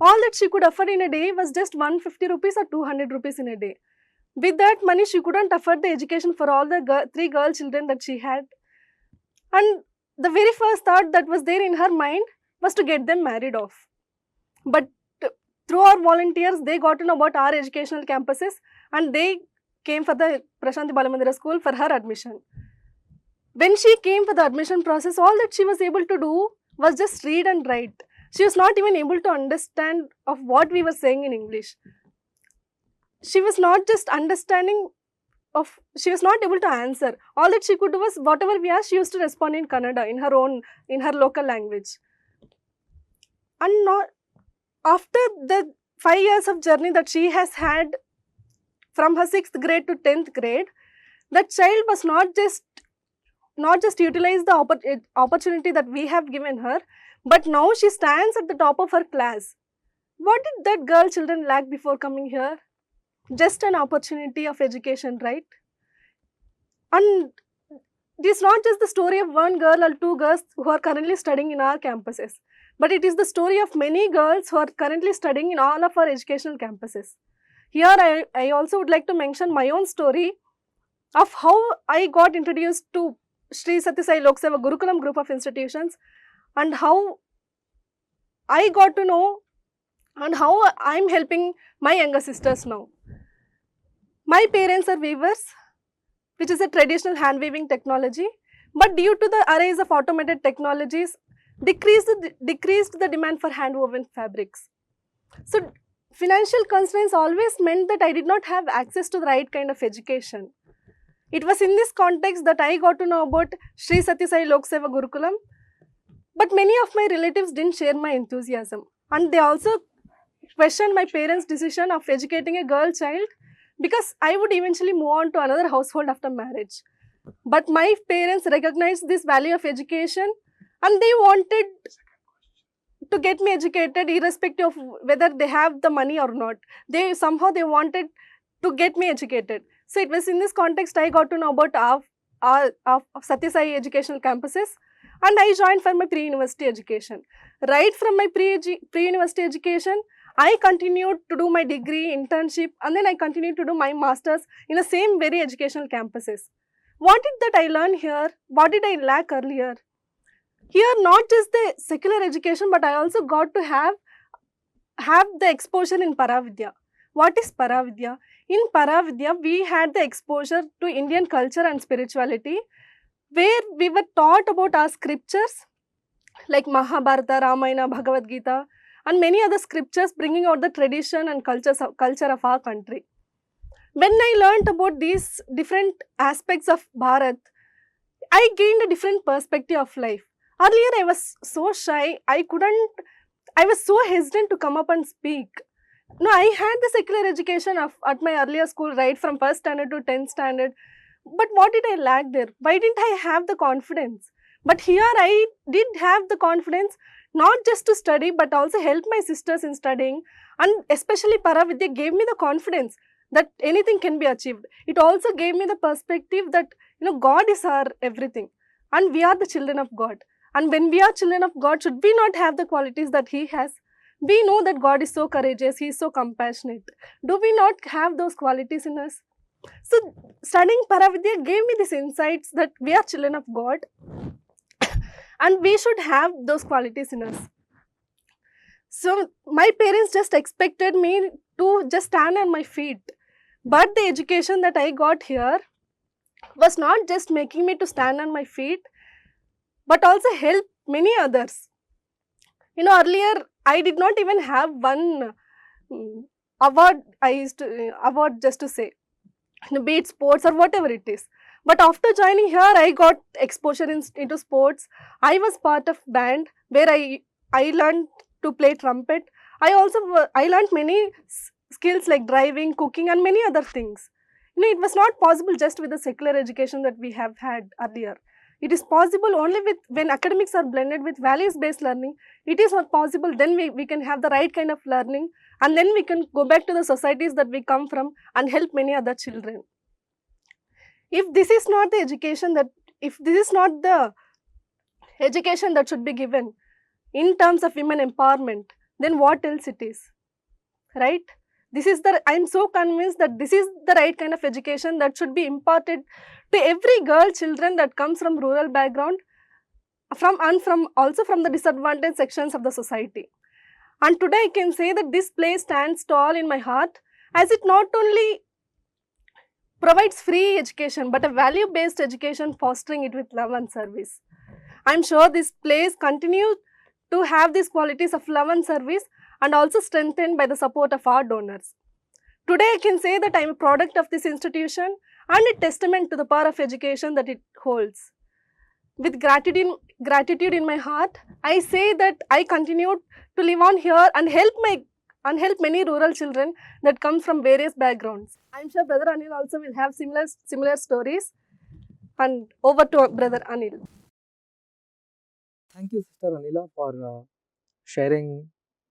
All that she could afford in a day was just 150 rupees or 200 rupees in a day. With that money, she couldn't afford the education for all the 3 girl children that she had. And the very first thought that was there in her mind was to get them married off. But through our volunteers, they got to know about our educational campuses, and they came for the Prashanti Balamandira school for her admission. When she came for the admission process, all that she was able to do was just read and write. She was not even able to understand of what we were saying in English. She was not just understanding of, she was not able to answer. All that she could do was whatever we asked, she used to respond in Kannada, in her local language. And not, after the 5 years of journey that she has had from her 6th grade to 10th grade, that child was not just utilize the opportunity that we have given her, but now she stands at the top of her class. What did that girl children lack before coming here? Just an opportunity of education, right? And this is not just the story of one girl or 2 girls who are currently studying in our campuses, but it is the story of many girls who are currently studying in all of our educational campuses. Here I also would like to mention my own story of how I got introduced to Sri Satya Sai Lok Seva Gurukulam group of institutions, and how I got to know and how I am helping my younger sisters now. My parents are weavers, which is a traditional hand weaving technology, but due to the arise of automated technologies, decreased the demand for hand woven fabrics. So financial constraints always meant that I did not have access to the right kind of education. It was in this context that I got to know about Sri Satya Sai Lok Seva Gurukulam, but many of my relatives didn't share my enthusiasm, and they also questioned my parents' decision of educating a girl child, because I would eventually move on to another household after marriage. But my parents recognized this value of education, and they wanted to get me educated irrespective of whether they have the money or not. They wanted to get me educated. So it was in this context I got to know about our Satya Sai educational campuses, and I joined for my pre-university education. Right from my pre-university education, I continued to do my degree, internship, and then I continued to do my masters in the same very educational campuses. What did that I learn here? What did I lack earlier? Here, not just the secular education, but I also got to have the exposure in Paravidya. What is Paravidya? In Paravidya, we had the exposure to Indian culture and spirituality, where we were taught about our scriptures like Mahabharata, Ramayana, Bhagavad Gita, and many other scriptures bringing out the tradition and culture of our country. When I learnt about these different aspects of Bharat, I gained a different perspective of life. Earlier, I was so shy, I was so hesitant to come up and speak. No, I had the secular education at my earlier school, right from first standard to 10th standard. But what did I lack there? Why didn't I have the confidence? But here I did have the confidence, not just to study, but also help my sisters in studying. And especially Paravidya gave me the confidence that anything can be achieved. It also gave me the perspective that, God is our everything. And we are the children of God. And when we are children of God, should we not have the qualities that He has? We know that God is so courageous, He is so compassionate. Do we not have those qualities in us? So, studying Paravidya gave me these insights that we are children of God and we should have those qualities in us. So, my parents just expected me to just stand on my feet. But the education that I got here was not just making me to stand on my feet, but also help many others. Earlier I did not even have one award. I used to award just to say, be it sports or whatever it is. But after joining here, I got exposure into sports. I was part of band where I learned to play trumpet. I learned many skills like driving, cooking, and many other things. It was not possible just with the secular education that we have had earlier. It is possible only when academics are blended with values-based learning. It is not possible. Then we can have the right kind of learning, and then we can go back to the societies that we come from and help many other children. If this is not the education that should be given in terms of women empowerment, then what else it is, right? I'm so convinced that this is the right kind of education that should be imparted to every girl, children that comes from rural background, also from the disadvantaged sections of the society. And today I can say that this place stands tall in my heart, as it not only provides free education but a value-based education, fostering it with love and service. I'm sure this place continues to have these qualities of love and service, and also strengthened by the support of our donors. Today I can say that I am a product of this institution and a testament to the power of education that it holds. With gratitude in my heart, I say that I continue to live on here and help many rural children that come from various backgrounds. I'm sure Brother Anil also will have similar stories. And over to Brother Anil. Thank you, Sister Anila, for sharing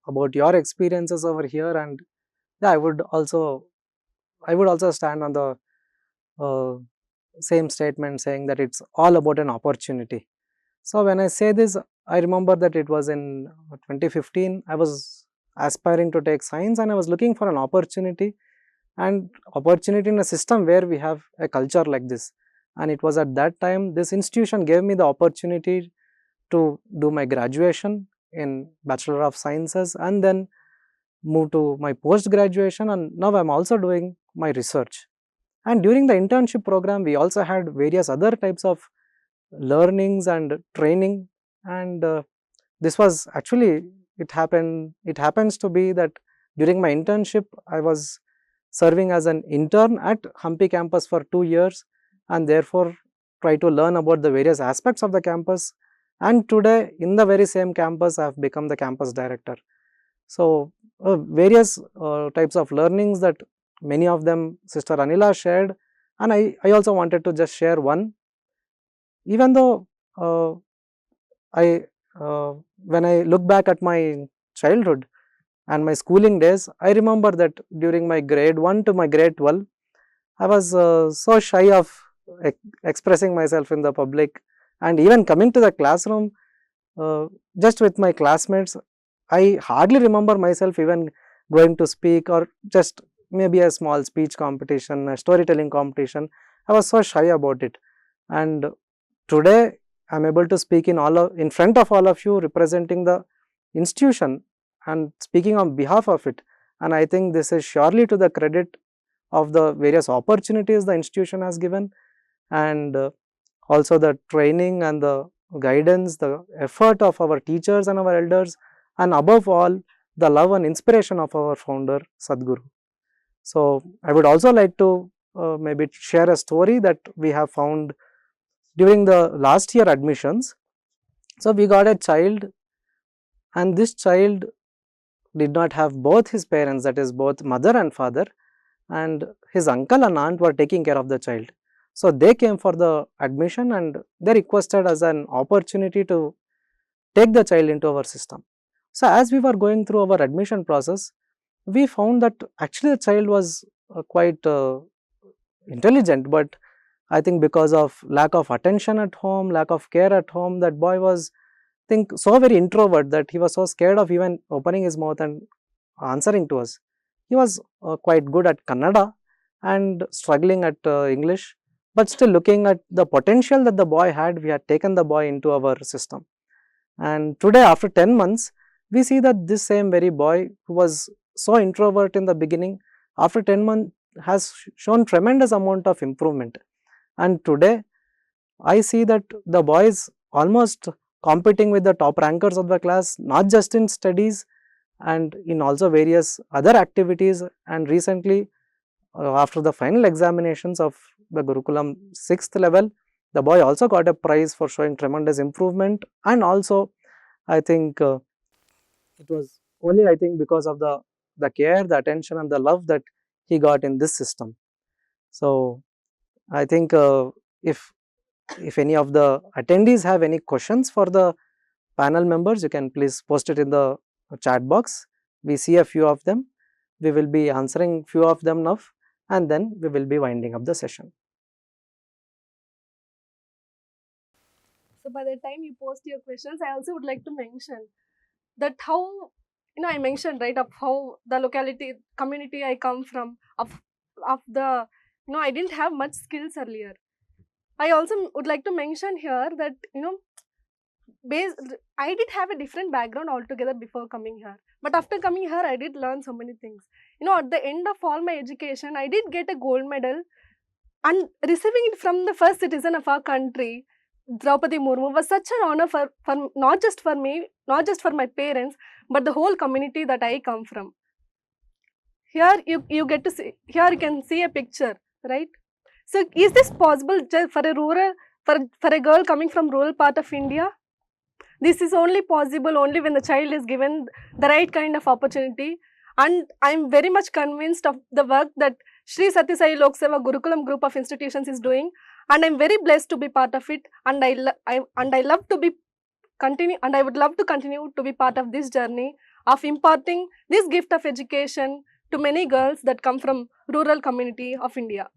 about your experiences over here. And yeah, I would also stand on the same statement, saying that it's all about an opportunity. So when I say this, I remember that it was in 2015. I was aspiring to take science, and I was looking for an opportunity in a system where we have a culture like this. And it was at that time this institution gave me the opportunity to do my graduation in Bachelor of Sciences, and then move to my post graduation, and now I am also doing my research. And during the internship program, we also had various other types of learnings and training, and this was actually, it happens to be that during my internship I was serving as an intern at Hampi campus for 2 years, and therefore try to learn about the various aspects of the campus. And today in the very same campus I have become the campus director. So various types of learnings that many of them Sister Anila shared, and I also wanted to just share one. Even though when I look back at my childhood and my schooling days, I remember that during my grade 1 to my grade 12, I was so shy of expressing myself in the public, and even coming to the classroom just with my classmates, I hardly remember myself even going to speak, or just maybe a small speech competition, a storytelling competition. I was so shy about it, and today I am able to speak in front of all of you, representing the institution and speaking on behalf of it. And I think this is surely to the credit of the various opportunities the institution has given, and also the training and the guidance, the effort of our teachers and our elders, and above all the love and inspiration of our founder Sadhguru. So I would also like to maybe share a story that we have found during the last year admissions. So we got a child, and this child did not have both his parents, that is both mother and father, and his uncle and aunt were taking care of the child. So they came for the admission and they requested as an opportunity to take the child into our system. So as we were going through our admission process, we found that actually the child was quite intelligent, but I think because of lack of attention at home, lack of care at home, that boy was so very introvert that he was so scared of even opening his mouth and answering to us. He was quite good at Kannada and struggling at English, but still looking at the potential that the boy had, we had taken the boy into our system. And today, after 10 months, we see that this same very boy who was so introvert in the beginning, after 10 months has shown tremendous amount of improvement. And today, I see that the boy is almost competing with the top rankers of the class, not just in studies and in also various other activities. And recently, after the final examinations of the Gurukulam 6th level, the boy also got a prize for showing tremendous improvement. And also, I think it was only because of the care, the attention and the love that he got in this system. So I think if any of the attendees have any questions for the panel members, you can please post it in the chat box. We see a few of them. We will be answering few of them now, and then we will be winding up the session. So by the time you post your questions, I also would like to mention that how, I mentioned, right, of how the locality, community I come from, of the, I didn't have much skills earlier. I also would like to mention here that, I did have a different background altogether before coming here. But after coming here, I did learn so many things. At the end of all my education, I did get a gold medal, and receiving it from the first citizen of our country, Draupadi Murmu, was such an honor for not just for me, not just for my parents, but the whole community that I come from. Here you get to see, here you can see a picture, right? So is this possible just for a rural, for a girl coming from rural part of India? This is only possible only when the child is given the right kind of opportunity. And I am very much convinced of the work that Shri Satya Sai Lok Seva Gurukulam group of institutions is doing, and I am very blessed to be part of it. And I love to be continue, and I would love to continue to be part of this journey of imparting this gift of education to many girls that come from rural community of India.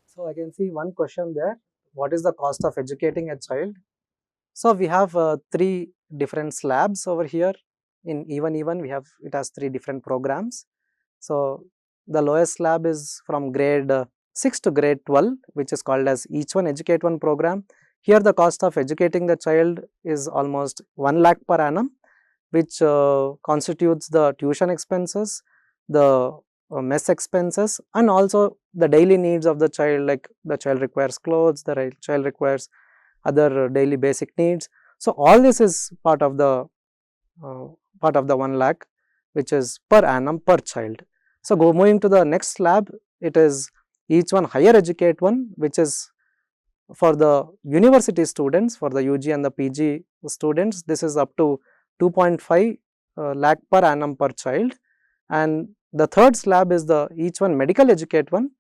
So I can see one question there. What is the cost of educating a child? So we have 3 different slabs over here. In even we have, it has 3 different programs. So the lowest slab is from grade 6 to grade 12, which is called as Each-1 Educate One program. Here the cost of educating the child is almost 1 lakh per annum, which constitutes the tuition expenses, the mess expenses, and also the daily needs of the child, like the child requires clothes, the child requires other daily basic needs. So all this is part of the 1 lakh, which is per annum per child. So moving to the next slab, it is Each-1 Higher Educate One, which is for the university students, for the UG and the PG students. This is up to 2.5 lakh per annum per child. And the third slab is the Each-1 Medical Educate One,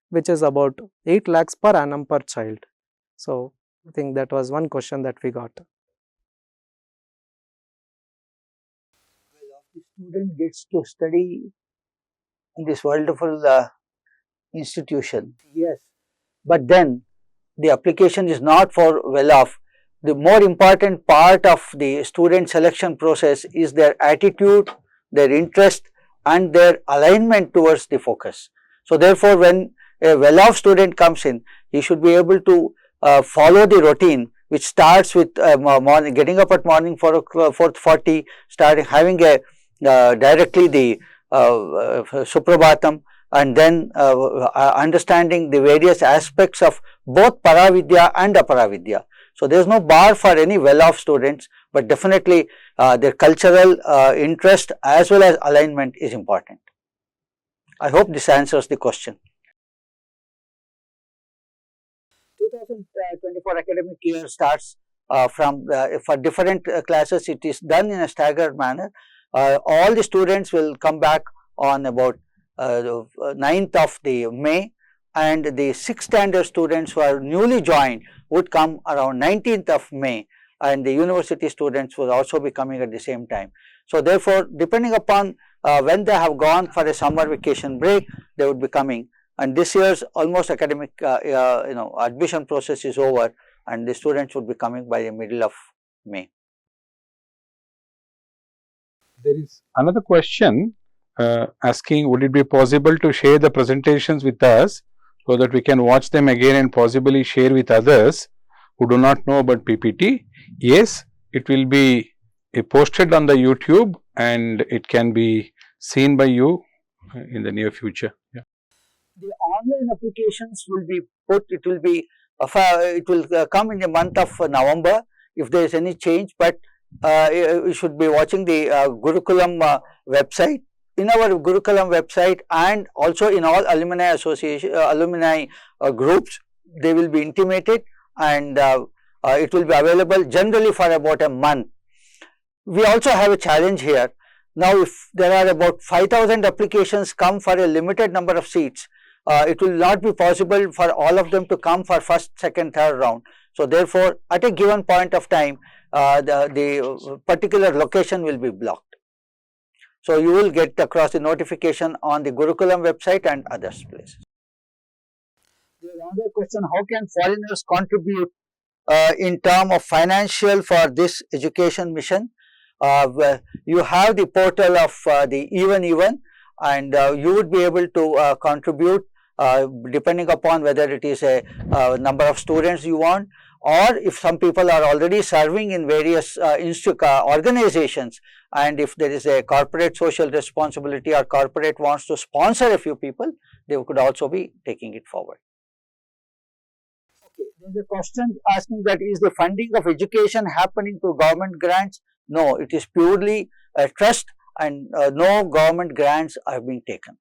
which is about 8 lakhs per annum per child. So I think that was one question that we got. The student gets to study in this wonderful institution. Yes, but then the application is not for well-off. The more important part of the student selection process is their attitude, their interest and their alignment towards the focus. So therefore, when a well-off student comes in, he should be able to follow the routine, which starts with getting up at morning 4:40, starting having a directly the Suprabhatam, and then understanding the various aspects of both Paravidya and Aparavidya. So there is no bar for any well-off students. but definitely their cultural interest as well as alignment is important. I hope this answers the question. 2024 academic year starts for different classes. It is done in a staggered manner. All the students will come back on about 9th of the May, and the 6th standard students who are newly joined would come around 19th of May, and the university students will also be coming at the same time. So therefore, depending upon when they have gone for a summer vacation break, they would be coming. And this year's almost academic admission process is over, and the students would be coming by the middle of May. There is another question asking, would it be possible to share the presentations with us so that we can watch them again and possibly share with others who do not know about PPT? Yes, it will be posted on the YouTube and it can be seen by you in the near future. Yeah. The online applications will be put, it will come in the month of November if there is any change, but you should be watching the Gurukulam website. In our Gurukulam website and also in all alumni association, alumni groups, they will be intimated, and it will be available generally for about a month. We also have a challenge here. Now, if there are about 5,000 applications come for a limited number of seats, it will not be possible for all of them to come for first, second, third round. So therefore, at a given point of time, the particular location will be blocked. So you will get across the notification on the Gurukulam website and other places. There is another question: how can foreigners contribute in terms of financial for this education mission? You have the portal of the Even, and you would be able to contribute depending upon whether it is a number of students you want, or if some people are already serving in various organizations, and if there is a corporate social responsibility or corporate wants to sponsor a few people, they could also be taking it forward. Okay, there is a question asking that is the funding of education happening through government grants? No, it is purely a trust, and no government grants are being taken.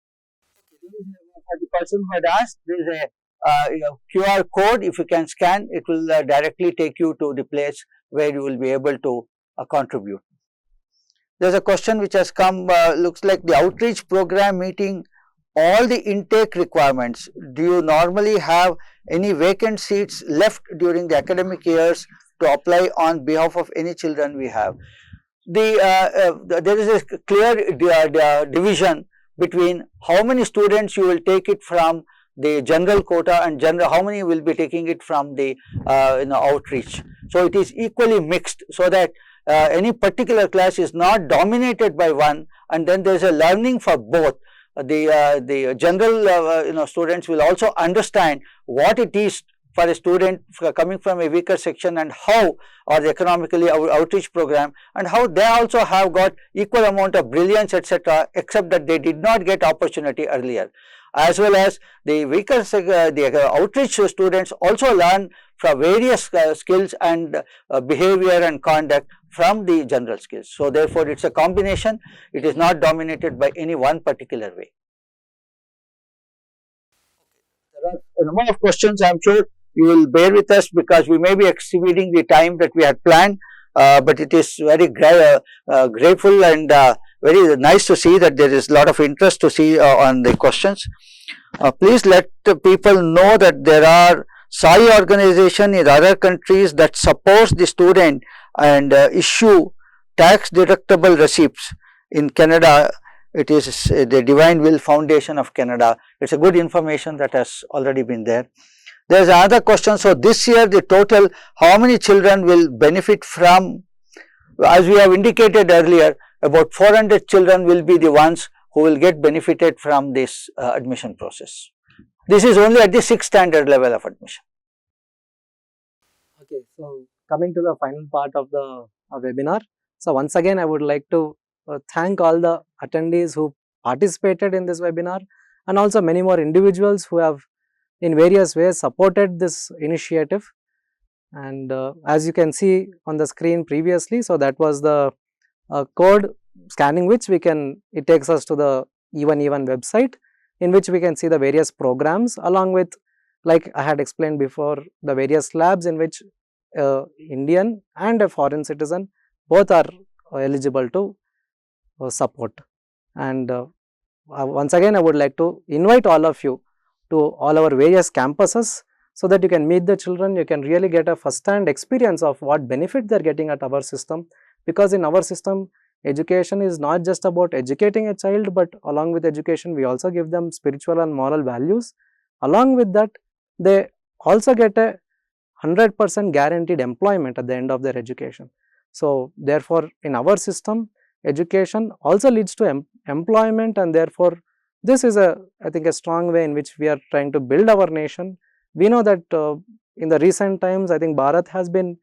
For the person who had asked, there is a QR code. If you can scan, it will directly take you to the place where you will be able to contribute. There is a question which has come, looks like the outreach program meeting all the intake requirements. Do you normally have any vacant seats left during the academic years to apply on behalf of any children we have? There is a clear division between how many students you will take it from the general quota and how many will be taking it from the outreach. So it is equally mixed, so that any particular class is not dominated by one, and then there is a learning for both. The general students will also understand what it is for a student coming from a weaker section, and how, or the economically outreach program, and how they also have got equal amount of brilliance, etc., except that they did not get opportunity earlier. As well as the weaker the outreach students also learn from various skills and behavior and conduct from the general skills. So therefore, it is a combination. It is not dominated by any one particular way. There are a number of questions. I am sure you will bear with us because we may be exceeding the time that we had planned, but it is very grateful and very nice to see that there is a lot of interest to see on the questions. Please let the people know that there are SAI organization in other countries that supports the student and issue tax deductible receipts. In Canada, it is the Divine Will Foundation of Canada. It is a good information that has already been there. There is another question. So this year the total, how many children will benefit from? As we have indicated earlier, about 400 children will be the ones who will get benefited from this admission process. This is only at the 6th standard level of admission. Okay, so coming to the final part of the webinar. So once again, I would like to thank all the attendees who participated in this webinar, and also many more individuals who have in various ways supported this initiative. And as you can see on the screen previously, so that was the code scanning which it takes us to the E1 website, in which we can see the various programs, along with, like I had explained before, the various labs in which Indian and a foreign citizen both are eligible to support. And once again I would like to invite all of you to all our various campuses, so that you can meet the children, you can really get a first hand experience of what benefit they are getting at our system. Because in our system, education is not just about educating a child, but along with education we also give them spiritual and moral values. Along with that, they also get a 100% guaranteed employment at the end of their education. So therefore, in our system, education also leads to employment, and therefore this is I think a strong way in which we are trying to build our nation. We know that in the recent times, I think Bharat has been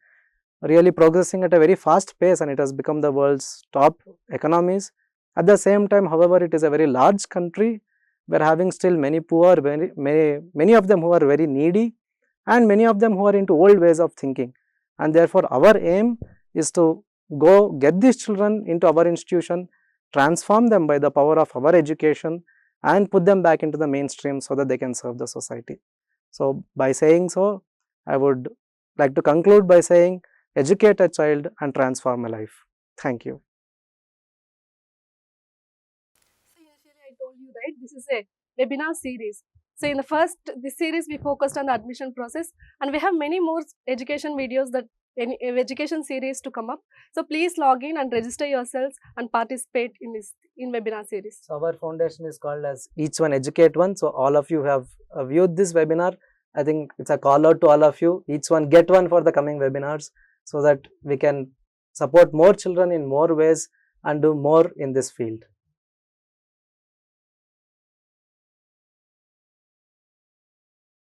really progressing at a very fast pace, and it has become the world's top economies. At the same time, however, it is a very large country. We are having still many poor, many of them who are very needy, and many of them who are into old ways of thinking. And therefore, our aim is to go get these children into our institution, transform them by the power of our education, and put them back into the mainstream so that they can serve the society. So, by saying so, I would like to conclude by saying, educate a child and transform a life. Thank you. So initially I told you, right, this is a webinar series. So in this series we focused on the admission process, and we have many more education videos education series to come up. So please log in and register yourselves and participate in this webinar series. So our foundation is called as Each1 Educate One. So all of you have viewed this webinar. I think it's a call out to all of you. Each one get one for the coming webinars, so that we can support more children in more ways and do more in this field.